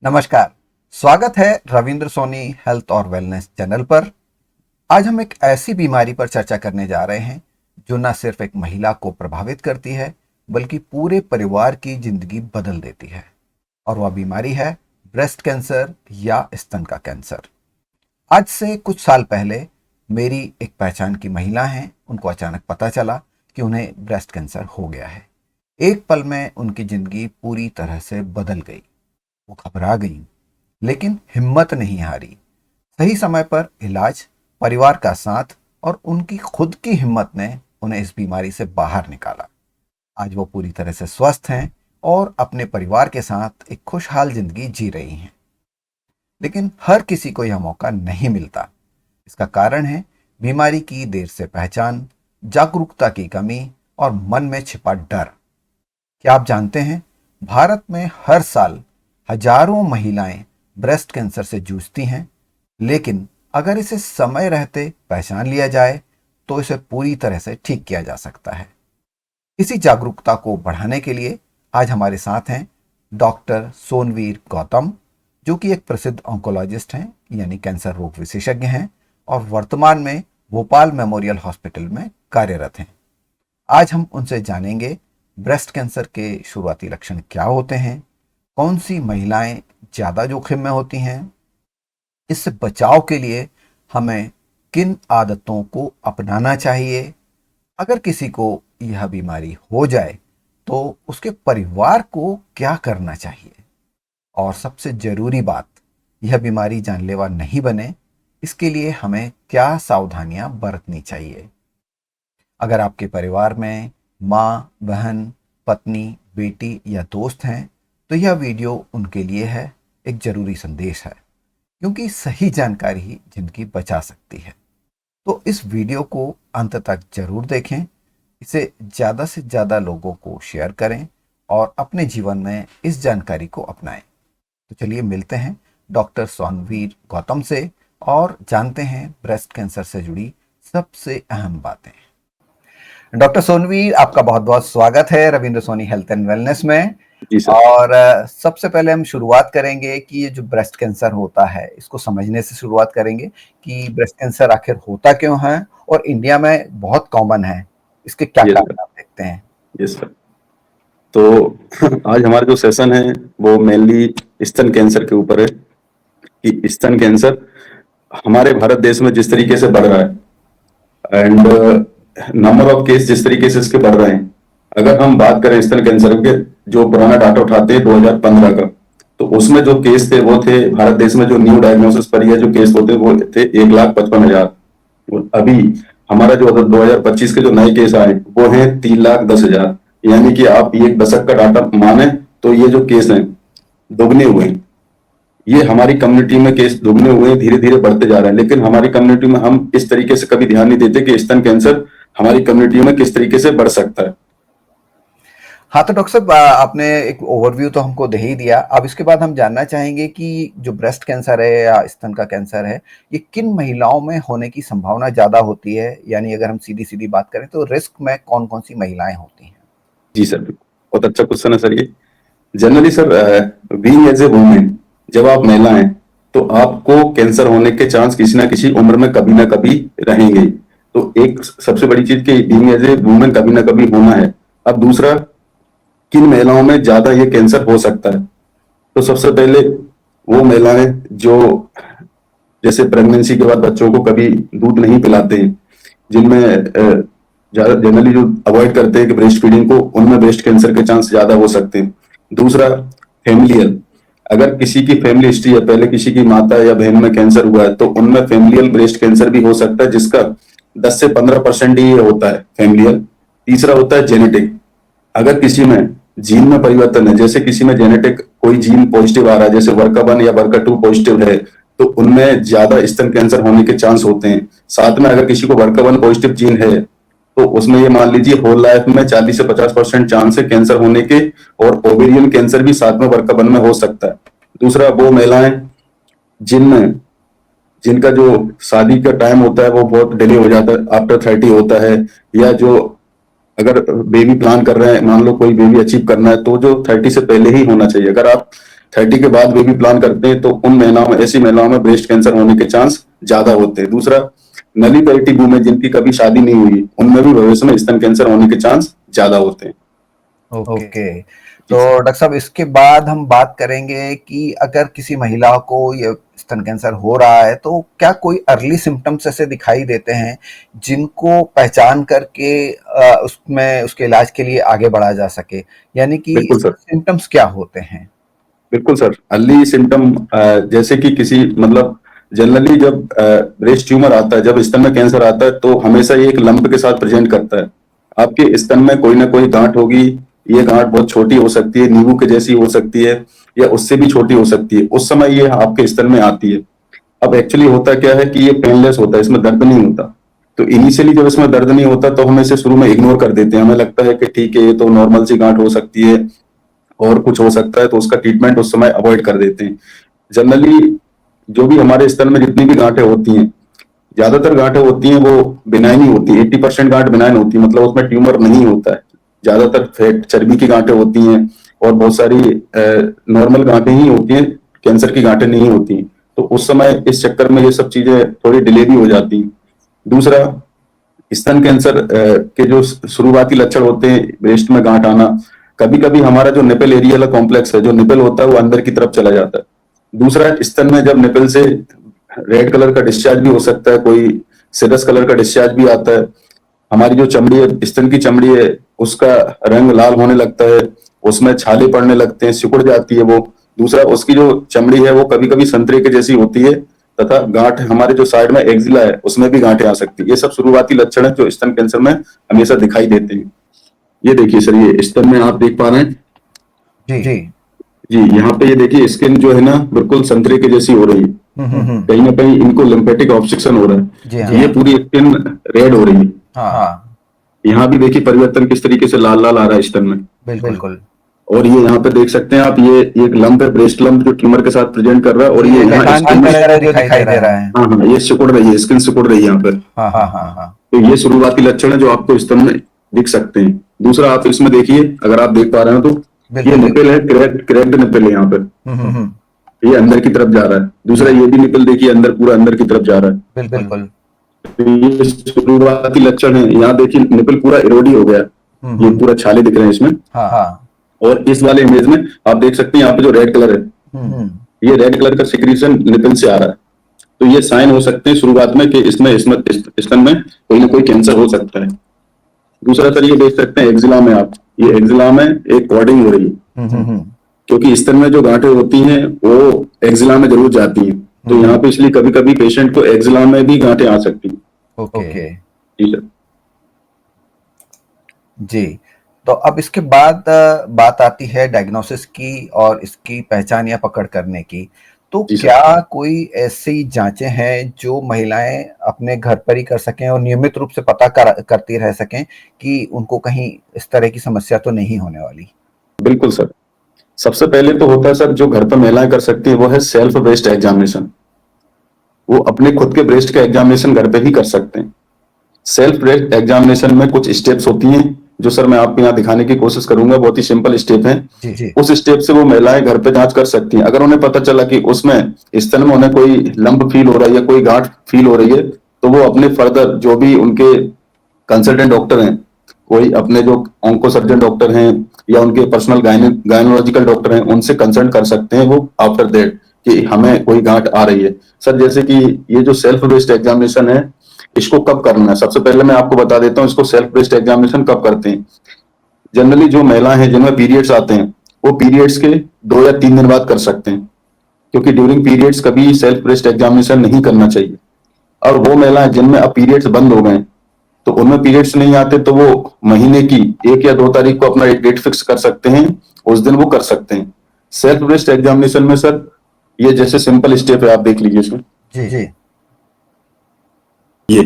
नमस्कार। स्वागत है रविंद्र सोनी हेल्थ और वेलनेस चैनल पर। आज हम एक ऐसी बीमारी पर चर्चा करने जा रहे हैं जो न सिर्फ एक महिला को प्रभावित करती है बल्कि पूरे परिवार की जिंदगी बदल देती है। और वह बीमारी है ब्रेस्ट कैंसर या स्तन का कैंसर। आज से कुछ साल पहले मेरी एक पहचान की महिला हैं, उनको अचानक पता चला कि उन्हें ब्रेस्ट कैंसर हो गया है। एक पल में उनकी जिंदगी पूरी तरह से बदल गई। वो घबरा गईं, लेकिन हिम्मत नहीं हारी। सही समय पर इलाज, परिवार का साथ और उनकी खुद की हिम्मत ने उन्हें इस बीमारी से बाहर निकाला। आज वो पूरी तरह से स्वस्थ हैं और अपने परिवार के साथ एक खुशहाल जिंदगी जी रही हैं। लेकिन हर किसी को यह मौका नहीं मिलता। इसका कारण है बीमारी की देर से पहचान, जागरूकता की कमी और मन में छिपा डर। क्या आप जानते हैं, भारत में हर साल हजारों महिलाएं ब्रेस्ट कैंसर से जूझती हैं, लेकिन अगर इसे समय रहते पहचान लिया जाए तो इसे पूरी तरह से ठीक किया जा सकता है। इसी जागरूकता को बढ़ाने के लिए आज हमारे साथ हैं डॉक्टर सोनवीर गौतम, जो कि एक प्रसिद्ध ऑन्कोलॉजिस्ट हैं, यानी कैंसर रोग विशेषज्ञ हैं और वर्तमान में भोपाल मेमोरियल हॉस्पिटल में कार्यरत हैं। आज हम उनसे जानेंगे ब्रेस्ट कैंसर के शुरुआती लक्षण क्या होते हैं, कौन सी महिलाएं ज्यादा जोखिम में होती हैं, इससे बचाव के लिए हमें किन आदतों को अपनाना चाहिए, अगर किसी को यह बीमारी हो जाए तो उसके परिवार को क्या करना चाहिए, और सबसे जरूरी बात, यह बीमारी जानलेवा नहीं बने इसके लिए हमें क्या सावधानियां बरतनी चाहिए। अगर आपके परिवार में माँ, बहन, पत्नी, बेटी या दोस्त हैं तो यह वीडियो उनके लिए है। एक जरूरी संदेश है, क्योंकि सही जानकारी ही जिंदगी बचा सकती है। तो इस वीडियो को अंत तक जरूर देखें, इसे ज़्यादा से ज़्यादा लोगों को शेयर करें और अपने जीवन में इस जानकारी को अपनाएं। तो चलिए मिलते हैं डॉक्टर सोनवीर गौतम से और जानते हैं ब्रेस्ट कैंसर से जुड़ी सबसे अहम बातें। डॉक्टर सोनवीर, आपका बहुत बहुत स्वागत है Ravindra Soni health and wellness में। जी सर। और सबसे पहले हम शुरुआत करेंगे कि ये जो ब्रेस्ट कैंसर होता है इसको समझने से शुरुआत करेंगे कि ब्रेस्ट कैंसर आखिर होता क्यों है और इंडिया में बहुत कॉमन है, इसके क्या यस कारण सर। आप देखते हैं। Yes sir. तो आज हमारा जो सेशन है वो मेनली स्तन कैंसर के ऊपर है कि स्तन कैंसर हमारे भारत देश में जिस तरीके से बढ़ रहा है एंड नंबर ऑफ केस जिस तरीके से इसके बढ़ रहे हैं, अगर हम बात करें स्तन कैंसर के, जो पुराना डाटा उठाते हैं 2015 का, तो उसमें जो केस थे वो थे भारत देश में, जो न्यू डायग्नोसिस पर या जो केस होते वो थे 1,55,000। और अभी हमारा जो 2025 के जो नए केस आए वो हैं 3,10,000। यानी कि आप ये दशक का डाटा माने तो ये जो केस हैं दोगुने हुए हैं। ये हमारी कम्युनिटी में केस दुगने हुए, धीरे धीरे बढ़ते जा रहे हैं। लेकिन हमारी कम्युनिटी में हम इस तरीके से कभी ध्यान नहीं देते कि स्तन कैंसर हमारी कम्युनिटी में किस तरीके से बढ़ सकता है। हाँ, तो डॉक्टर साहब, आपने एक ओवरव्यू तो हमको दे ही दिया। अब इसके बाद हम जानना चाहेंगे कि जो ब्रेस्ट कैंसर है या स्तन का कैंसर है, ये किन महिलाओं में होने की संभावना ज्यादा होती है, यानी अगर हम सीधी सीधी बात करें तो रिस्क में कौन कौन सी महिलाएं होती हैं। जी सर, बहुत अच्छा क्वेश्चन है सर। ये generally sir, being as a women, जब आप महिला हैं तो आपको कैंसर होने के चांस किसी ना किसी उम्र में कभी ना कभी रहेंगे। तो एक सबसे बड़ी चीज कि बीइंग एज ए वुमेन कभी ना कभी होना है। अब दूसरा, किन महिलाओं में ज्यादा ये कैंसर हो सकता है, तो सबसे पहले वो महिलाएं जो जैसे प्रेगनेंसी के बाद बच्चों को कभी दूध नहीं पिलाते हैं, जिनमें ज्यादा जनरली जो अवॉइड करते हैं कि ब्रेस्ट फीडिंग को, उनमें ब्रेस्ट कैंसर के चांस ज्यादा हो सकते हैं। दूसरा, फैमिलियल, अगर किसी की फैमिली हिस्ट्री है, पहले किसी की माता या बहन में कैंसर हुआ है तो उनमें फैमिलियल ब्रेस्ट कैंसर भी हो सकता है, जिसका 10 से 15% ही होता है फैमिलियल। तीसरा होता है जेनेटिक, अगर किसी में जीन में परिवर्तन है, जैसे किसी में जेनेटिक कोई जीन पॉजिटिव आ रहा है, जैसे वर्का1 या वर्का2 पॉजिटिव है, तो उनमें ज्यादा स्तन कैंसर होने के चांस होते हैं। साथ में अगर किसी को वर्का1 पॉजिटिव जीन है तो उसमें ये मान लीजिए होल लाइफ में 40 से 50% चांस है कैंसर होने के, और ओवेरियन कैंसर भी साथ में वर्का1 में हो सकता है। दूसरा, वो महिलाएं जिनमें जिनका जो शादी का टाइम होता है वो बहुत डिले हो जाता है, आफ्टर 30 होता है, या जो अगर बेबी प्लान कर रहे हैं, मान लो कोई बेबी अचीव करना है, तो जो 30 से पहले ही होना चाहिए। अगर आप 30 के बाद बेबी प्लान करते हैं तो उन महिलाओं में, ऐसी महिलाओं में ब्रेस्ट कैंसर होने के चांस ज्यादा होते हैं। दूसरा, नली पैरिटी वुमेन जिनकी कभी शादी नहीं हुई, उनमें भी भविष्य में स्तन कैंसर होने के चांस ज्यादा होते हैं। ओके। तो डॉक्टर साहब, इसके बाद हम बात करेंगे कि अगर किसी महिला को ये स्तन कैंसर हो रहा है तो क्या कोई अर्ली सिम्टम्स ऐसे दिखाई देते हैं जिनको पहचान करके उसमें उसके इलाज के लिए आगे बढ़ा जा सके, यानी कि बिल्कुल सर, सिम्टम्स क्या होते हैं? बिल्कुल सर। अर्ली सिम्टम जैसे कि किसी मतलब जनरली जब ब्रेस्ट ट्यूमर आता है, जब स्तन में कैंसर आता है, तो हमेशा ये एक लंप के साथ प्रेजेंट करता है। आपके स्तन में कोई ना कोई गांठ होगी। ये गांठ बहुत छोटी हो सकती है, नींबू के जैसी हो सकती है, या उससे भी छोटी हो सकती है। उस समय ये आपके स्तन में आती है। अब एक्चुअली होता क्या है कि ये पेनलेस होता है, इसमें दर्द नहीं होता। तो इनिशियली जब इसमें दर्द नहीं होता तो हम इसे शुरू में इग्नोर कर देते हैं। हमें लगता है कि ठीक है, ये तो नॉर्मल सी गांठ हो सकती है और कुछ हो सकता है, तो उसका ट्रीटमेंट उस समय अवॉइड कर देते हैं। जनरली जो भी हमारे स्तन में जितनी भी गांठें होती हैं, ज्यादातर गांठें होती हैं वो बिनाइन ही होती है। 80% गांठ बिनाइन होती है, मतलब उसमें ट्यूमर नहीं होता है। ज्यादातर फैट चर्बी की गांठें होती हैं और बहुत सारी नॉर्मल गांठें ही होती हैं, कैंसर की गांठें नहीं होती हैं। तो उस समय इस चक्कर में ये सब चीजें थोड़ी डिले भी हो जाती हैं। दूसरा, स्तन कैंसर के जो शुरुआती लक्षण होते हैं, ब्रेस्ट में गांठ आना, कभी कभी हमारा जो निपल एरियल कॉम्प्लेक्स है, जो निपल होता है, वो अंदर की तरफ चला जाता है। दूसरा, स्तन में जब निपल से रेड कलर का डिस्चार्ज भी हो सकता है, कोई सिरस कलर का डिस्चार्ज भी आता है। हमारी जो चमड़ी है, स्तन की चमड़ी है, उसका रंग लाल होने लगता है, उसमें छाले पड़ने लगते हैं, सिकुड़ जाती है वो। दूसरा, उसकी जो चमड़ी है वो कभी कभी संतरे के जैसी होती है, तथा गांठ हमारे जो साइड में एक्जिला है उसमें भी गांठें आ सकती है। ये सब शुरुआती लक्षण है जो स्तन कैंसर में हमेशा दिखाई देते हैं। ये देखिए सर, ये स्तन में आप देख पा रहे हैं जी जी। जी, यहाँ पे ये देखिए स्किन जो है ना बिल्कुल संतरे के जैसी हो रही है। कहीं ना कहीं इनको लिम्फेटिक ऑब्स्ट्रक्शन हो रहा जी है। हाँ। ये पूरी स्किन रेड हो रही है। हाँ, यहाँ भी देखिए परिवर्तन किस तरीके से लाल लाल आ रहा है स्तन में। बिल्कुल। और ये यहाँ पे देख सकते हैं आप, ये एक लंप है, ब्रेस्ट लंप, जो ट्यूमर के साथ प्रेजेंट कर रहा है। और ये यहाँ निशान स्किन की में, तरह जो दिखाई दे रहा है। हाँ हाँ, ये सिकुड़ रही है, स्किन सिकुड़ रही है यहाँ पर। हाँ हाँ हाँ हाँ। तो ये शुरुआती लक्षण है जो आपको स्तन में दिख सकते हैं। दूसरा, आप इसमें देखिए, अगर आप देख पा रहे हो तो ये बिल्कुल। निपल है, क्रैक्ड निपल है यहाँ पर। हम्म, ये अंदर की तरफ जा रहा है। दूसरा, ये भी निपल देखिए अंदर, पूरा अंदर की तरफ जा रहा है। बिल्कुल। तो ये शुरुआती लक्षण है। यहाँ देखिए निपल पूरा इरोडी हो गया है। ये पूरा छाले दिख रहे हैं इसमें। हाँ। और इस वाले इमेज में आप देख सकते हैं यहाँ पे जो रेड कलर है, ये रेड कलर का सिक्रीशन निपल से आ रहा है। तो ये साइन हो सकते हैं शुरुआत में कि इसमें स्तन में कोई ना कोई कैंसर हो सकता है। दूसरा सर, ये देख सकते हैं एक्जिला में आप, ये एक्जिला में एक क्लॉटिंग हो रही है, क्योंकि स्तन में जो गांठें होती हैं वो एक्जिला में जरूर जाती हैं। तो यहाँ पे इसलिए कभी कभी पेशेंट को एक्जिला में भी गांठें आ सकती हैं। ओके। जी सर। जी। तो अब इसके बाद बात आती है डायग्नोसिस की और इसकी पहचान या पकड़ करने की। तो जी सर। क्या कोई ऐसी जांचें हैं जो महिलाएं अपने घर पर ही कर सकें और नियमित रूप से पता करती रह सकें कि उनको कहीं इस तरह की समस्या तो नहीं होने वाली? बिल्कुल सर। सबसे पहले तो होता है सर, जो घर पर महिलाएं कर सकती है वो है सेल्फ ब्रेस्ट एग्जामिनेशन। वो अपने खुद के ब्रेस्ट का एग्जामिनेशन घर पे ही कर सकते हैं। सेल्फ ब्रेस्ट एग्जामिनेशन में कुछ स्टेप्स होती हैं जो सर मैं आपको यहाँ दिखाने की कोशिश करूंगा। बहुत ही सिंपल स्टेप है। जी। उस स्टेप से वो महिलाएं घर पे जांच कर सकती हैं। अगर उन्हें पता चला कि उसमें स्तन में उन्हें कोई लंप फील हो रहा है या कोई गांठ फील हो रही है, तो वो अपने फर्दर जो भी उनके कंसल्टेंट डॉक्टर हैं, कोई अपने जो ऑन्को सर्जन डॉक्टर हैं या उनके पर्सनल गायनोलॉजिकल डॉक्टर हैं, उनसे कंसल्ट कर सकते हैं वो आफ्टर दैट कि हमें कोई गांठ आ रही है। सर जैसे कि ये जो सेल्फ ब्रेस्ट एग्जामिनेशन है, इसको कब करना है, सबसे पहले मैं आपको बता देता हूँ इसको सेल्फ ब्रेस्ट एग्जामिनेशन कब करते हैं। जनरली जो महिलाएं हैं जिनमें पीरियड्स आते हैं, वो पीरियड्स के 2 या 3 दिन बाद कर सकते हैं, क्योंकि ड्यूरिंग पीरियड्स कभी सेल्फ ब्रेस्ट एग्जामिनेशन नहीं करना चाहिए। और वो महिलाएं जिनमें अब पीरियड्स बंद हो गए, तो उनमें पीरियड्स नहीं आते, तो वो महीने की 1 या 2 तारीख को अपना एक डेट फिक्स कर सकते हैं, उस दिन वो कर सकते हैं। सेल्फ ब्रेस्ट एग्जामिनेशन में सर ये जैसे सिंपल स्टेप है, आप देख लीजिए इसमें। जी। ये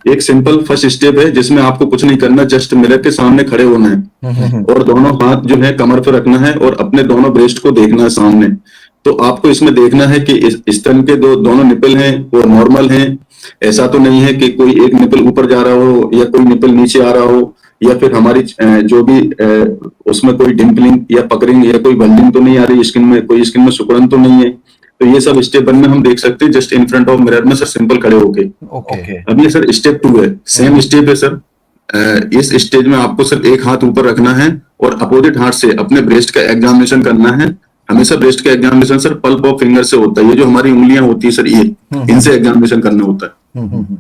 एक सिंपल फर्स्ट स्टेप है जिसमें आपको कुछ नहीं करना, जस्ट मिरर के सामने खड़े होना है और दोनों हाथ जो है कमर पर रखना है और अपने दोनों ब्रेस्ट को देखना है सामने। तो आपको इसमें देखना है कि इस स्तन के दोनों निपल हैं वो नॉर्मल हैं। ऐसा तो नहीं है कि कोई एक निपल ऊपर जा रहा हो या कोई निपल नीचे आ रहा हो या फिर हमारी जो भी उसमें कोई डिम्पलिंग या पकड़िंग या कोई बल्जिंग तो नहीं आ रही स्किन में, कोई स्किन में सिकुड़न तो नहीं है। तो ये सब स्टेप 1 में हम देख सकते हैं just in front of mirror में सर, सिंपल खड़े होके। ओके। अब ये सर स्टेप 2 है, सेम स्टेप है सर। इस स्टेज में आपको सिर्फ एक हाथ ऊपर रखना है और अपोजिट हाथ से अपने ब्रेस्ट का एग्जामिनेशन करना है। हमेशा ब्रेस्ट का examination sir pulp of finger से होता है, ये जो हमारी उंगलियां होती है सर, ये इनसे एग्जामिनेशन करना होता है,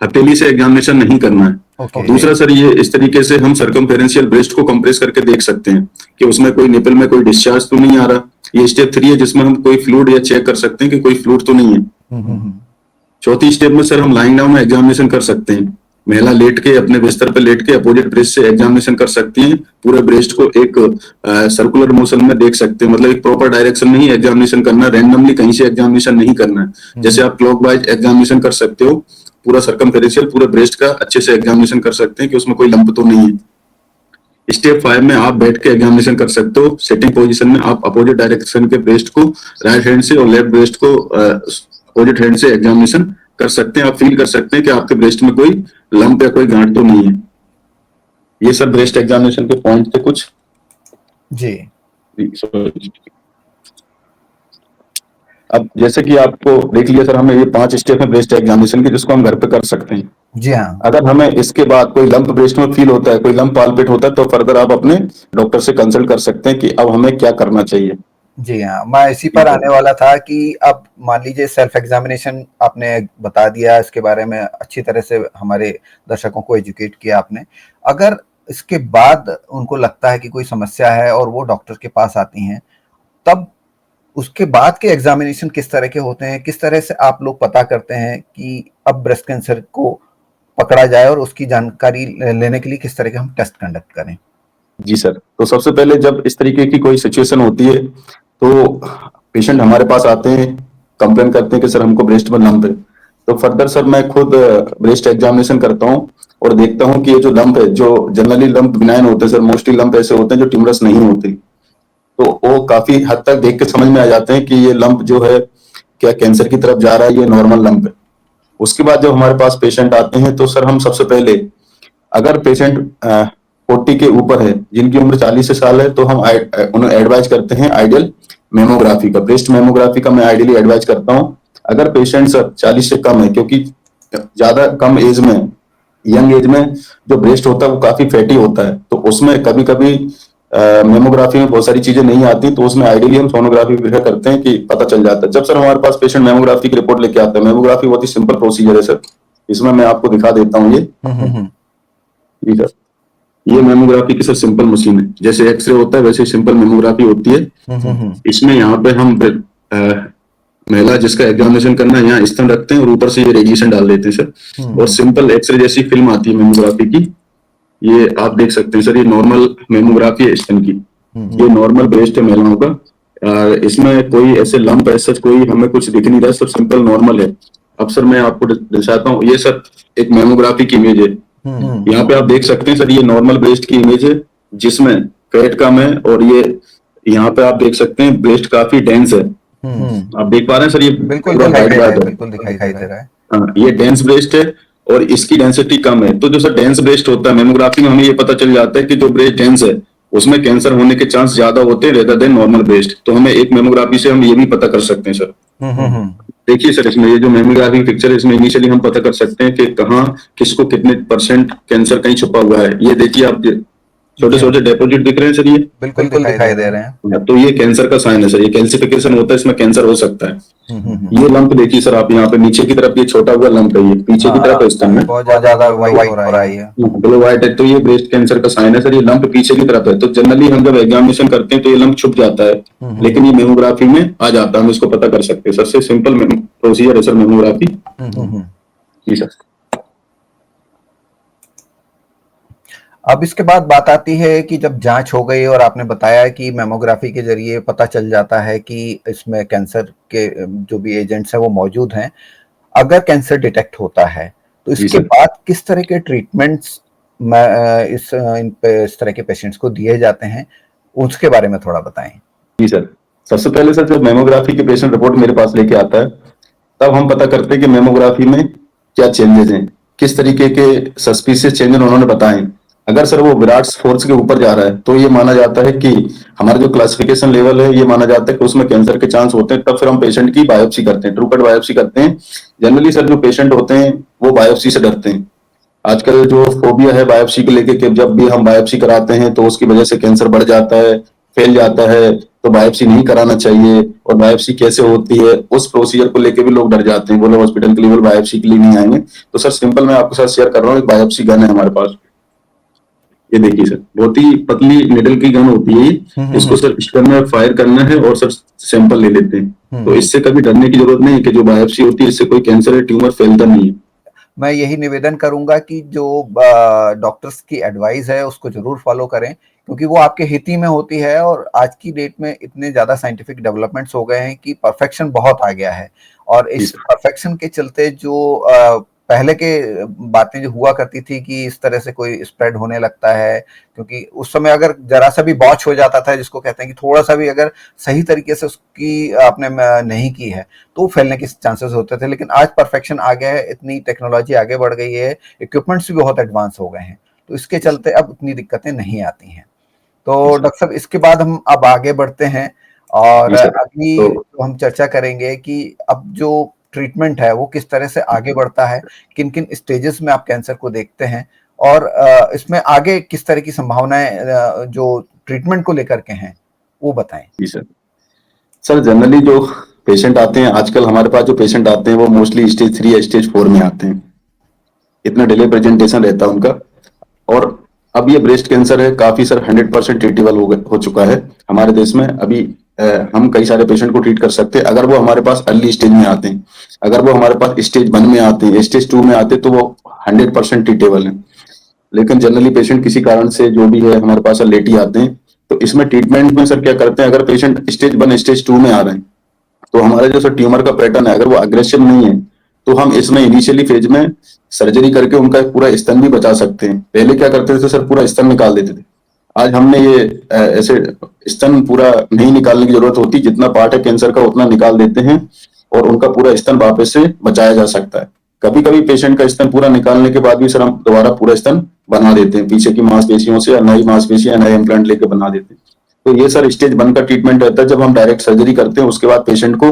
हथेली से एग्जामिनेशन नहीं करना है। ओके। दूसरा सर, ये इस तरीके से हम सर्कमफेरेंशियल ब्रेस्ट को कंप्रेस करके देख सकते हैं कि उसमें कोई निपल में कोई डिस्चार्ज तो नहीं आ रहा। ये स्टेप 3 है जिसमें हम कोई फ्लूइड या चेक कर सकते हैं कि कोई फ्लूइड तो नहीं है। चौथी स्टेप में सर हम लाइंग डाउन में एग्जामिनेशन कर सकते हैं। महिला लेट के अपने बिस्तर पर लेट के अपोजिट ब्रेस्ट से एग्जामिनेशन कर सकती हैं। पूरे ब्रेस्ट को एक सर्कुलर मोशन में देख सकते हैं, मतलब एक प्रॉपर डायरेक्शन में ही एग्जामिनेशन करना, रैंडमली कहीं से एग्जामिनेशन नहीं करना है। जैसे आप क्लॉकवाइज एग्जामिनेशन कर सकते हो, पूरा सर्कमफेरेंशियल पूरे ब्रेस्ट का अच्छे से एग्जामिनेशन कर सकते हैं कि उसमें कोई लंप तो नहीं है। स्टेप 5 में आप बैठ के एग्जामिनेशन कर सकते हो। सिटिंग पोजीशन में आप अपोजिट डायरेक्शन के ब्रेस्ट को राइट हैंड से और लेफ्ट ब्रेस्ट को अपोजिट हैंड से एग्जामिनेशन कर सकते हैं। आप फील कर सकते हैं कि आपके ब्रेस्ट में कोई लंप या कोई गांठ तो नहीं है। ये सब ब्रेस्ट एग्जामिनेशन के पॉइंट थे कुछ जी। अब जैसे कि आपको देख लिया सर, हमें ये 5 स्टेप है ब्रेस्ट एग्जामिनेशन के, जिसको हम घर पे कर सकते हैं। जी हाँ। अगर हमें इसके बाद कोई लंप ब्रेस्ट में फील होता है, कोई लंप पाल्पेट होता है, तो फर्दर आप अपने डॉक्टर से कंसल्ट कर सकते हैं कि अब हमें क्या करना चाहिए। जी हाँ, मैं इसी पर आने वाला था कि अब मान लीजिए सेल्फ एग्जामिनेशन आपने बता दिया, इसके बारे में अच्छी तरह से हमारे दर्शकों को एजुकेट किया आपने। अगर इसके बाद उनको लगता है कि कोई समस्या है और वो डॉक्टर के पास आती हैं, तब उसके बाद के एग्जामिनेशन किस तरह के होते हैं? किस तरह से आप लोग पता करते हैं कि अब ब्रेस्ट कैंसर को पकड़ा जाए और उसकी जानकारी लेने के लिए किस तरह के हम टेस्ट कंडक्ट करें? जी सर, तो सबसे पहले जब इस तरीके की कोई सिचुएशन होती है तो पेशेंट हमारे पास आते हैं, कंप्लेन करते हैं कि सर हमको ब्रेस्ट में लंप है। तो फर्दर सर मैं खुद ब्रेस्ट एग्जामिनेशन करता हूँ और देखता हूँ कि ये जो लंप है, जो जनरली लंप बिनाइन होते हैं सर, मोस्टली लंप ऐसे होते हैं जो ट्यूमरस नहीं होते, तो वो काफी हद तक देख के समझ में आ जाते हैं कि ये लंप जो है क्या कैंसर की तरफ जा रहा है, ये नॉर्मल लंप है। उसके बाद जब हमारे पास पेशेंट आते हैं तो सर हम सबसे पहले, अगर पेशेंट 40 के ऊपर है, जिनकी उम्र 40 से साल है, तो हम उन्हें एडवाइज करते हैं आइडियल मेमोग्राफी का, ब्रेस्ट मेमोग्राफी का मैं आइडियली एडवाइज करता हूं। अगर पेशेंट सर 40 से कम है, क्योंकि ज्यादा कम एज में, यंग एज में जो ब्रेस्ट होता है वो काफी फैटी होता है, तो उसमें कभी कभी मेमोग्राफी में बहुत सारी चीजें नहीं आती, तो उसमें आइडियली हम सोनोग्राफी प्रेफर करते हैं कि पता चल जाता है। जब सर हमारे पास पेशेंट मेमोग्राफी की रिपोर्ट लेके आता है, मेमोग्राफी बहुत ही सिंपल प्रोसीजर है सर, इसमें मैं आपको दिखा देता हूँ। ये जी सर, ये मेमोग्राफी की सर सिंपल मशीन है, जैसे एक्सरे होता है वैसे सिंपल मेमोग्राफी होती है। इसमें यहाँ पे हम महिला जिसका एग्जामिनेशन करना है यहाँ स्तन रखते हैं और ऊपर से ये रेडिएशन डाल देते हैं सर, और सिंपल एक्सरे जैसी फिल्म आती है मेमोग्राफी की। ये आप देख सकते हैं सर, ये नॉर्मल मेमोग्राफी है स्तन की, ये नॉर्मल ब्रेस्ट है महिलाओं का। इसमें कोई ऐसे लंप ऐसा कोई हमें कुछ दिख नहीं रहा, सब सिंपल नॉर्मल है। अब सर मैं आपको दर्शाता हूँ, ये सर एक मेमोग्राफी की इमेज है। यहाँ पे आप देख सकते हैं सर, ये नॉर्मल ब्रेस्ट की इमेज है जिसमें फैट कम है, और ये यहाँ पे आप देख सकते हैं ब्रेस्ट काफी डेंस है। आप देख पा रहे हैं सर, ये बिल्कुल दिखाई दे रहा है। हाँ, ये डेंस ब्रेस्ट है और इसकी डेंसिटी कम है। तो जो सर डेंस ब्रेस्ट होता है, मेमोग्राफी में हमें ये पता चल जाता है कि जो ब्रेस्ट डेंस है उसमें कैंसर होने के चांस ज्यादा होते हैं रेदर देन नॉर्मल ब्रेस्ट। तो हमें एक मेमोग्राफी से हम ये भी पता कर सकते हैं सर। देखिए सर, इसमें ये जो मेमोग्राफी पिक्चर है, इसमें इनिशियली हम पता कर सकते हैं कि कहाँ किसको कितने % कैंसर कहीं छुपा हुआ है। ये देखिए आप, छोटे छोटे डिपॉजिट दिख रहे हैं सर, ये बिल्कुल दिखाई दे रहे हैं। तो ये कैंसर का साइन है सर, ये कैल्सिफिकेशन होता है, इसमें कैंसर हो सकता है। ये लंप देखिए सर आप, यहाँ पे नीचे की तरफ ये छोटा हुआ लंप है, ये पीछे की तरफ है स्तन में, बहुत ज्यादा वाइट हो रहा है ये, ब्लू व्हाइट है, तो ये ब्रेस्ट कैंसर का साइन है सर। ये लंप पीछे की तरफ है, तो जनरली हम जब एग्जामिनेशन करते हैं तो ये लंप छुप जाता है, लेकिन ये मेमोग्राफी में आ जाता है, हम इसको पता कर सकते हैं। सबसे सिंपल प्रोसीजर है सर मेमोग्राफी। जी सर। अब इसके बाद बात आती है कि जब जांच हो गई और आपने बताया कि मेमोग्राफी के जरिए पता चल जाता है कि इसमें कैंसर के जो भी एजेंट्स हैं वो मौजूद हैं, अगर कैंसर डिटेक्ट होता है तो इसके बाद किस तरह के ट्रीटमेंट्स इस तरह के पेशेंट्स को दिए जाते हैं, उसके बारे में थोड़ा बताएं। जी सर, सबसे पहले सर जब मेमोग्राफी के पेशेंट रिपोर्ट मेरे पास लेके आता है, तब हम पता करते हैं कि मेमोग्राफी में क्या चेंजेस हैं, किस तरीके के सस्पिशियस चेंजेस उन्होंने बताए। अगर सर वो विराट फोर्स के ऊपर जा रहा है तो ये माना जाता है कि हमारा जो क्लासिफिकेशन लेवल है ये माना जाता है कि उसमें कैंसर के चांस होते हैं, तब फिर हम पेशेंट की बायोप्सी करते हैं, ट्रू कट बायोप्सी करते हैं। जनरली सर जो पेशेंट होते हैं वो बायोप्सी से डरते हैं। आजकल जो फोबिया है बायोप्सी को लेके कि जब भी हम बायोप्सी कराते हैं तो उसकी वजह से कैंसर बढ़ जाता है, फैल जाता है, तो बायोप्सी नहीं कराना चाहिए। और बायोप्सी कैसे होती है उस प्रोसीजर को लेके भी लोग डर जाते हैं, बोले हॉस्पिटल के लिए बोले बायोप्सी के लिए नहीं आएंगे। तो सर सिंपल मैं आपके साथ शेयर कर रहा हूँ, एक बायोप्सी गन है हमारे पास। ये देखिए सर, बहुत ही पतली निडल की गन होती है ये। इसको सर स्टर्न में फायर करना है और सर सैंपल ले लेते हैं। तो इससे कभी डरने की जरूरत नहीं है कि जो बायोप्सी होती है इससे कोई कैंसर या ट्यूमर फैलता नहीं है। मैं यही निवेदन करूंगा कि जो डॉक्टर्स की एडवाइस है उसको जरूर फॉलो करें, क्योंकि वो आपके हित ही में होती है। और आज की डेट में इतने ज्यादा साइंटिफिक डेवलपमेंट्स हो गए हैं कि परफेक्शन बहुत आ गया है। और जी इस सर। परफेक्शन के चलते जो पहले के बातें जो हुआ करती थी कि इस तरह से कोई स्प्रेड होने लगता है, क्योंकि उस समय अगर जरा सा भी बॉच हो जाता था, जिसको कहते हैं कि थोड़ा सा भी अगर सही तरीके से उसकी आपने नहीं की है तो फैलने के चांसेस होते थे। लेकिन आज परफेक्शन आ गया है, इतनी टेक्नोलॉजी आगे बढ़ गई है, इक्विपमेंट्स भी बहुत एडवांस हो गए हैं, तो इसके जी सर। चलते अब उतनी दिक्कतें नहीं आती हैं। जी तो सर। डॉक्टर साहब, इसके बाद हम अब आगे बढ़ते हैं और जी सर। अगली तो जो हम चर्चा करेंगे कि अब जो ट्रीटमेंट है वो किस तरह से आगे बढ़ता है, किन किन स्टेजेस में आप कैंसर को देखते हैं, और इसमें आगे किस तरह की संभावनाएं जो ट्रीटमेंट को लेकर के हैं वो बताएं। जी सर। सर जनरली जो पेशेंट आते हैं आजकल हमारे पास, जो पेशेंट आते हैं वो मोस्टली स्टेज 3 या स्टेज 4 में आते हैं। इतना डिले प्रेजेंटेशन रहता है उनका। और अब ये ब्रेस्ट कैंसर है काफी सर 100% ट्रीटेबल हो चुका है हमारे देश में अभी। हम कई सारे पेशेंट को ट्रीट कर सकते हैं अगर वो हमारे पास अर्ली स्टेज में आते हैं। अगर वो हमारे पास स्टेज 1 में आते हैं, स्टेज 2 में आते हैं, तो वो 100% ट्रीटेबल है। लेकिन जनरली पेशेंट किसी कारण से जो भी है हमारे पास लेट ही आते हैं। तो इसमें ट्रीटमेंट में सर क्या करते हैं, अगर पेशेंट स्टेज 1 स्टेज 2 में आ रहे हैं तो हमारा जो सर ट्यूमर का पैटर्न है अगर वो अग्रेसिव नहीं है तो हम इसमें इनिशियली फेज में सर्जरी करके उनका पूरा स्तन भी बचा सकते हैं। पहले क्या करते थे सर, पूरा स्तन निकाल देते थे। आज हमने ये ऐसे स्तन पूरा नहीं निकालने की जरूरत होती, जितना पार्ट है कैंसर का उतना निकाल देते हैं और उनका पूरा स्तन वापस से बचाया जा सकता है। कभी कभी पेशेंट का स्तन पूरा निकालने के बाद भी सर हम दोबारा पूरा स्तन बना देते हैं, पीछे की मांसपेशियों से या नई मांसपेशी या नए इम्प्लांट लेके बना देते हैं। तो ये सर स्टेज 1 का ट्रीटमेंट रहता है। जब हम डायरेक्ट सर्जरी करते हैं उसके बाद पेशेंट को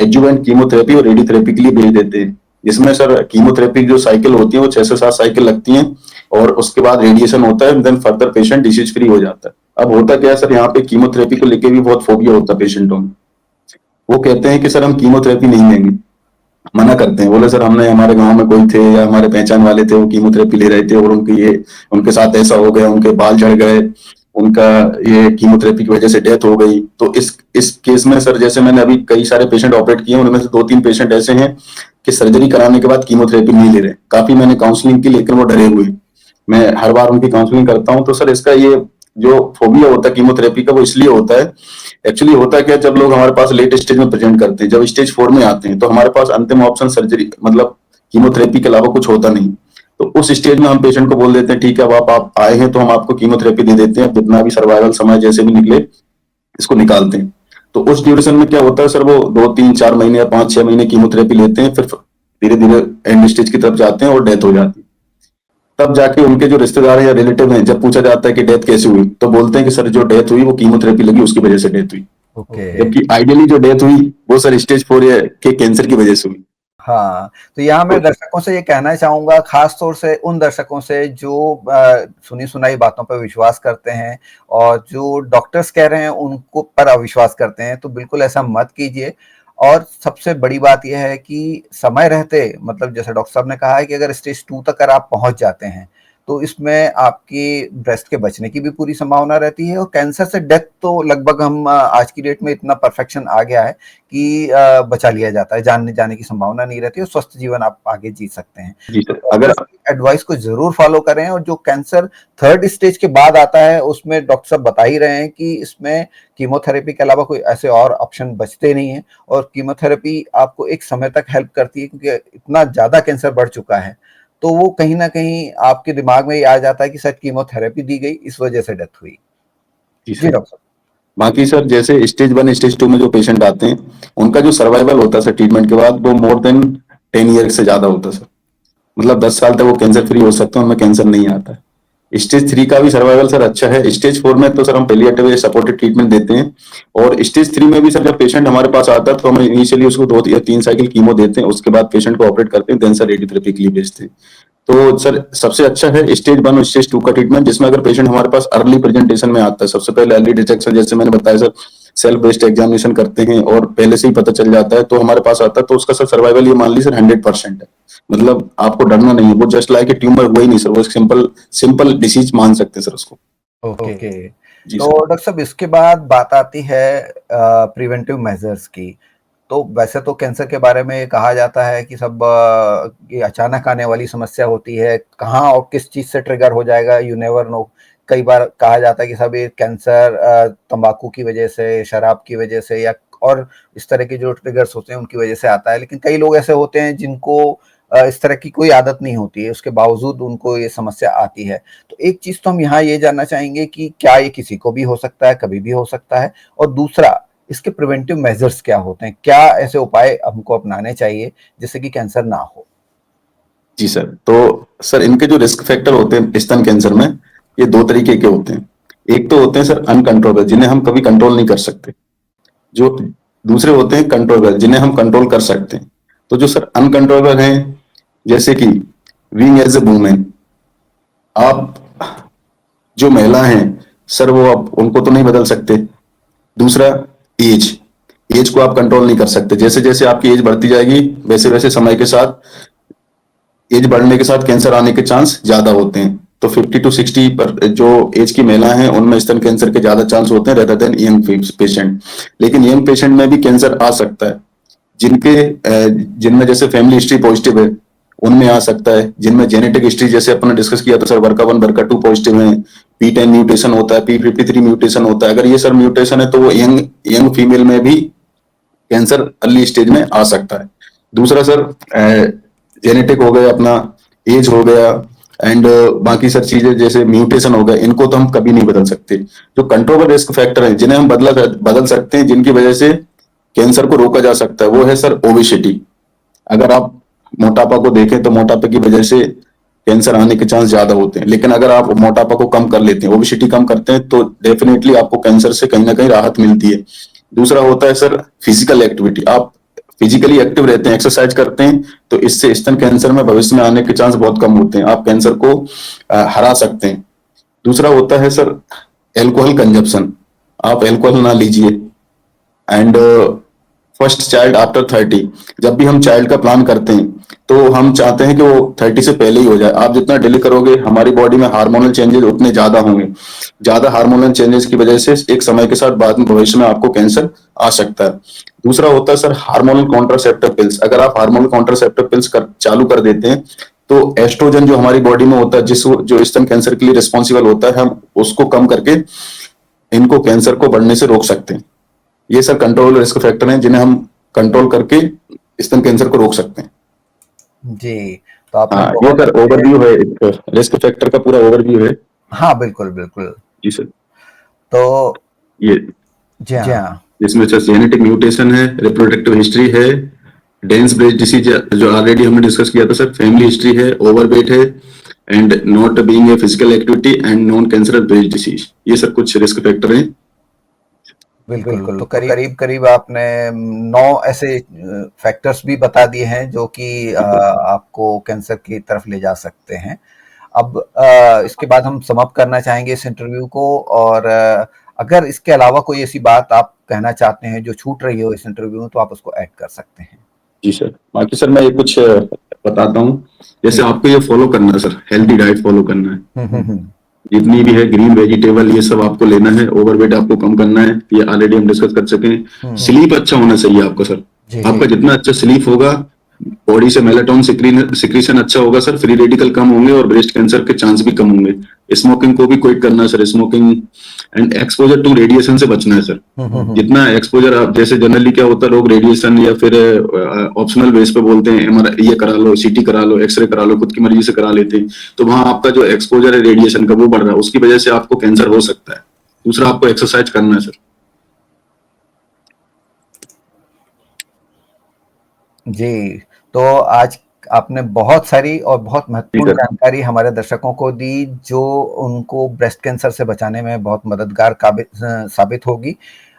एडजुवेंट कीमोथेरेपी और रेडियोथेरेपी के लिए भेज देते हैं, जिसमें सर कीमोथेरेपी जो साइकिल होती है वो 6 से 7 साइकिल लगती हैं और उसके बाद रेडिएशन होता है, then further patient disease free हो जाता है। अब होता क्या है सर, यहाँ पे कीमोथेरेपी को लेके भी बहुत फोबिया होता है पेशेंटों में। वो कहते हैं कि सर हम कीमोथेरेपी नहीं लेंगे, मना करते हैं, बोले सर हमने, हमारे गांव में कोई थे या हमारे पहचान वाले थे वो कीमोथेरेपी ले रहे थे और उनके साथ ऐसा हो गया, उनके बाल झड़ गए, उनका ये कीमोथेरेपी की वजह से डेथ हो गई। तो इस केस में सर, जैसे मैंने अभी कई सारे पेशेंट ऑपरेट किए, उनमें से 2-3 पेशेंट ऐसे हैं कि सर्जरी कराने के बाद कीमोथेरेपी नहीं ले रहे। काफी मैंने काउंसलिंग की लेकिन वो डरे हुए। मैं हर बार उनकी काउंसलिंग करता हूँ। तो सर इसका ये जो फोबिया होता है कीमोथेरेपी का वो इसलिए होता है। एक्चुअली होता क्या, जब लोग हमारे पास लेट स्टेज में प्रेजेंट करते हैं, जब स्टेज 4 में आते हैं तो हमारे पास अंतिम ऑप्शन सर्जरी मतलब कीमोथेरेपी के अलावा कुछ होता नहीं। तो उस स्टेज में हम पेशेंट को बोल देते हैं ठीक है अब आप आए हैं तो हम आपको कीमोथेरेपी दे देते हैं, जितना भी सर्वाइवल समय जैसे भी निकले इसको निकालते हैं। तो उस ड्यूरेशन में क्या होता है सर, वो 2-3-4 महीने या 5-6 महीने कीमोथेरेपी लेते हैं, फिर धीरे धीरे एंड स्टेज की तरफ जाते हैं और डेथ हो जाती है। तब जाके उनके जो रिश्तेदार या रिलेटिव हैं, जब पूछा जाता है कि डेथ कैसे हुई, तो बोलते हैं कि सर जो डेथ हुई वो कीमोथेरेपी लगी उसकी वजह से डेथ हुई। ओके। जबकि आइडियली जो डेथ हुई वो सर स्टेज 4 के कैंसर की वजह से हुई। हाँ, तो यहाँ मैं तो दर्शकों से ये कहना चाहूंगा, खास तौर से उन दर्शकों से जो सुनी सुनाई बातों पर विश्वास करते हैं और जो डॉक्टर्स कह रहे हैं उनको पर अविश्वास करते हैं, तो बिल्कुल ऐसा मत कीजिए। और सबसे बड़ी बात यह है कि समय रहते, मतलब जैसे डॉक्टर साहब ने कहा है कि अगर स्टेज 2 तक अगर आप पहुंच जाते हैं तो इसमें आपकी ब्रेस्ट के बचने की भी पूरी संभावना रहती है, और कैंसर से डेथ तो लगभग हम आज की डेट में इतना परफेक्शन आ गया है कि बचा लिया जाता है, जानने जाने की संभावना नहीं रहती और स्वस्थ जीवन आप आगे जी सकते हैं। जी तो सर, अगर डॉक्टर्स की एडवाइस को जरूर फॉलो करें। और जो कैंसर 3rd स्टेज के बाद आता है उसमें डॉक्टर साहब बता ही रहे हैं कि इसमें कीमोथेरेपी के अलावा कोई ऐसे और ऑप्शन बचते नहीं है, और कीमोथेरेपी आपको एक समय तक हेल्प करती है, क्योंकि इतना ज्यादा कैंसर बढ़ चुका है। तो वो कहीं ना कहीं आपके दिमाग में ये आ जाता है कि शायद कीमोथेरेपी दी गई, इस वजह से डेथ हुई। जी जी सर, डॉक्टर बाकी सर जैसे स्टेज 1 स्टेज 2 में जो पेशेंट आते हैं उनका जो सर्वाइवल होता है सर ट्रीटमेंट के बाद वो मोर देन 10 ईयर से ज्यादा होता है सर। मतलब 10 साल तक वो कैंसर फ्री हो सकते हैं, उनमें कैंसर नहीं आता है। स्टेज 3 का भी सर्वाइवल सर अच्छा है। स्टेज 4 में तो सर हम पैलिएटिव या सपोर्टेड ट्रीटमेंट देते हैं, और स्टेज 3 में भी सर जब पेशेंट हमारे पास आता है तो हम इनिशियली उसको 2 या 3 साइकिल कीमो देते हैं, उसके बाद पेशेंट को ऑपरेट करते हैं, देन सर रेडियोथेरेपी के लिए भेजते हैं। तो सर सबसे अच्छा है स्टेज 1 और स्टेज 2 का ट्रीटमेंट, जिसमें अगर पेशेंट हमारे पास अर्ली प्रेजेंटेशन में आता है, सबसे पहले अर्ली डिटेक्शन, जैसे मैंने बताया सर, सेल्फ बेस्ड एग्जामिनेशन करते हैं और पहले से ही पता चल जाता है तो हमारे पास आता है, तो उसका सर सर्वाइवल ये मान लीजिए सर 100% है। मतलब आपको डरना नहीं है, वो जस्ट लाइक ट्यूमर हुआ ही नहीं सर, वो सिंपल सिंपल डिसीज मान सकते हैं सर उसको। ओके। जी तो सर। डॉक्टर साहब, इसके बाद बात आती है प्रिवेंटिव मेजर्स की। तो वैसे तो कैंसर के बारे में कहा जाता है कि सब ये अचानक आने वाली समस्या होती है, कहाँ और किस चीज से ट्रिगर हो जाएगा यू नेवर नो। कई बार कहा जाता है कि सब ये कैंसर तंबाकू की वजह से, शराब की वजह से, या और इस तरह के जो ट्रिगर्स होते हैं उनकी वजह से आता है। लेकिन कई लोग ऐसे होते हैं जिनको इस तरह की कोई आदत नहीं होती है, उसके बावजूद उनको ये समस्या आती है। तो एक चीज तो हम यहाँ ये जानना चाहेंगे कि क्या ये किसी को भी हो सकता है, कभी भी हो सकता है, और दूसरा इसके प्रिवेंटिव मेजर्स क्या होते हैं, क्या ऐसे उपाय हमको अपनाने चाहिए जिससे कि कैंसर ना हो। जी सर, तो सर इनके जो रिस्क फैक्टर होते हैं स्तन कैंसर में, ये 2 तरीके के होते हैं। एक तो होते हैं सर अनकंट्रोलेबल, जिन्हें हम कभी कंट्रोल नहीं कर सकते। जो दूसरे होते हैं कंट्रोलेबल, जिन्हें हम कंट्रोल कर सकते हैं। तो जो सर अनकंट्रोलेबल हैं, जैसे कि बीइंग एज ए वुमेन, आप जो महिला हैं सर, वो आप उनको तो नहीं बदल सकते। दूसरा, एज एज को आप कंट्रोल नहीं कर सकते। जैसे जैसे आपकी एज बढ़ती जाएगी, वैसे वैसे समय के साथ, एज बढ़ने के साथ कैंसर आने के चांस ज्यादा होते हैं। तो 50 to 60 पर जो एज की महिला हैं उनमें स्तन कैंसर के ज्यादा चांस होते हैं रेदर देन यंग पेशेंट। लेकिन यंग पेशेंट में भी कैंसर आ सकता है। जिनके जिनमें जैसे फैमिली हिस्ट्री पॉजिटिव है उनमें आ सकता है। जिनमें जेनेटिक हिस्ट्री, जैसे अपने डिस्कस किया था सर, वर्का 1 वर्का 2 पॉजिटिव है, P10 म्यूटेशन होता है, P53 म्यूटेशन होता है, अगर ये सर म्यूटेशन है तो वो यंग यंग फीमेल में भी कैंसर अर्ली स्टेज में आ सकता है। दूसरा सर, जेनेटिक हो गया, अपना एज हो गया, एंड बाकी सर चीजें जैसे म्यूटेशन हो गए, इनको तो हम कभी नहीं बदल सकते। जो कंट्रोल रिस्क फैक्टर है जिन्हें हम बदल सकते हैं, जिनकी वजह से कैंसर को रोका जा सकता है, वो है सर ओबेसिटी। अगर आप मोटापा को देखें तो मोटापे की वजह से कैंसर आने के चांस ज्यादा होते हैं, लेकिन अगर आप मोटापा को कम कर लेते हैं, ओबेसिटी कम करते हैं, तो डेफिनेटली आपको कैंसर से कहीं ना कहीं राहत मिलती है। दूसरा होता है सर फिजिकल एक्टिविटी। आप फिजिकली एक्टिव रहते हैं, एक्सरसाइज करते हैं, तो इससे स्तन कैंसर में भविष्य में आने के चांस बहुत कम होते हैं, आप कैंसर को हरा सकते हैं। दूसरा होता है सर एल्कोहल कंजप्शन। आप एल्कोहल ना लीजिए। एंड फर्स्ट चाइल्ड आफ्टर 30, जब भी हम चाइल्ड का प्लान करते हैं तो हम चाहते हैं कि वो 30 से पहले ही हो जाए। आप जितना डिले करोगे, हमारी बॉडी में हार्मोनल चेंजेस उतने ज्यादा होंगे। ज्यादा हार्मोनल चेंजेस की वजह से एक समय के साथ बाद में भविष्य में आपको कैंसर आ सकता है। दूसरा होता है सर हार्मोनल कॉन्ट्रासेप्टिव पिल्स। अगर आप हार्मोनल कॉन्ट्रासेप्टिव पिल्स चालू कर देते हैं तो एस्ट्रोजन जो हमारी बॉडी में होता है, जिस जो स्तन कैंसर के लिए रिस्पॉन्सिबल होता है, हम उसको कम करके इनको कैंसर को बढ़ने से रोक सकते हैं। ये सब कंट्रोल रिस्क फैक्टर हैं जिन्हें हम कंट्रोल करके स्तन कैंसर को रोक सकते हैं। जी। तो आपने हाँ, ये बहुत सर अच्छे। ओवरव्यू है, रिस्क फैक्टर का पूरा ओवरव्यू है। हाँ, बिल्कुल बिल्कुल। जी सर। तो ये जी हाँ। जिसमें सर जेनेटिक म्यूटेशन है, रिप्रोडक्टिव हिस्ट्री है, डेंस ब्रेस्ट डिसीज जो ऑलरेडी हमने डिस्कस किया था सर, फैमिली हिस्ट्री है, ओवरवेट है, and not being a physical activity, and non cancerous breast disease. ये सर कुछ रिस्क फैक्टर हैं। बिल्कुल, तो करीब करीब आपने 9 ऐसे फैक्टर्स भी बता दिए हैं जो कि आपको कैंसर की तरफ ले जा सकते हैं। अब इसके बाद हम समाप्त करना चाहेंगे इस इंटरव्यू को, और अगर इसके अलावा कोई ऐसी बात आप कहना चाहते हैं जो छूट रही हो इस इंटरव्यू में, तो आप उसको ऐड कर सकते हैं। जी सर, बाकी सर मैं ये कुछ बताता हूँ। जी। जैसे आपको ये फॉलो करना है सर, हेल्दी डाइट फॉलो करना है, हम्म। जितनी भी है ग्रीन वेजिटेबल, ये सब आपको लेना है। ओवरवेट आपको कम करना है, ये ऑलरेडी हम डिस्कस कर चुके हैं। स्लीप अच्छा होना चाहिए आपका सर। जी आपका जी। जितना अच्छा स्लीप होगा, बॉडी से मेलाटोन सिक्रीशन अच्छा होगा सर, फ्री रेडिकल कम होंगे और ब्रेस्ट कैंसर के चांस भी कम होंगे। स्मोकिंग को भी क्विट करना है sir, smoking and exposure to radiation से बचना है सर। जितना एक्सपोजर आप, जैसे जनरली क्या होता है, लोग रेडिएशन या फिर ऑप्शनल बेस पे बोलते हैं एमआरआई ये करा लो, सीटी करा लो, एक्सरे करा लो, खुद की मर्जी से करा लेते हैं। तो वहां आपका जो एक्सपोजर है रेडिएशन का वो बढ़ रहा है, उसकी वजह से आपको कैंसर हो सकता है। दूसरा, आपको एक्सरसाइज करना है सर। जी। तो आज आपने बहुत सारी और बहुत जी महत्वपूर्ण सर। जानकारी हमारे दर्शकों को दी, जो उनको ब्रेस्ट कैंसर से बचाने में बहुत मददगार साबित होगी।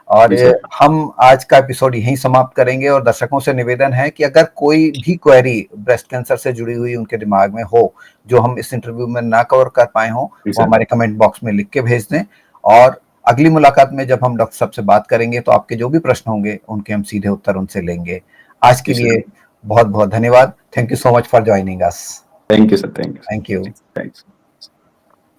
और जी सर। हम आज का एपिसोड यहीं समाप्त करेंगे, और दर्शकों से निवेदन है कि अगर कोई भी क्वेरी ब्रेस्ट कैंसर से जुड़ी हुई उनके दिमाग में हो, जो हम इस इंटरव्यू में ना कवर कर पाए हों, जी वो सर। हमारे कमेंट बॉक्स में लिख के भेज दें। और अगली मुलाकात में जब हम डॉक्टर साहब से बात करेंगे, तो आपके जो भी प्रश्न होंगे उनके हम सीधे उत्तर उनसे लेंगे। आज के जी सर। लिए बहुत बहुत धन्यवाद। Thank you so much for joining us. Thank you sir. Thank thank you. You. Thanks.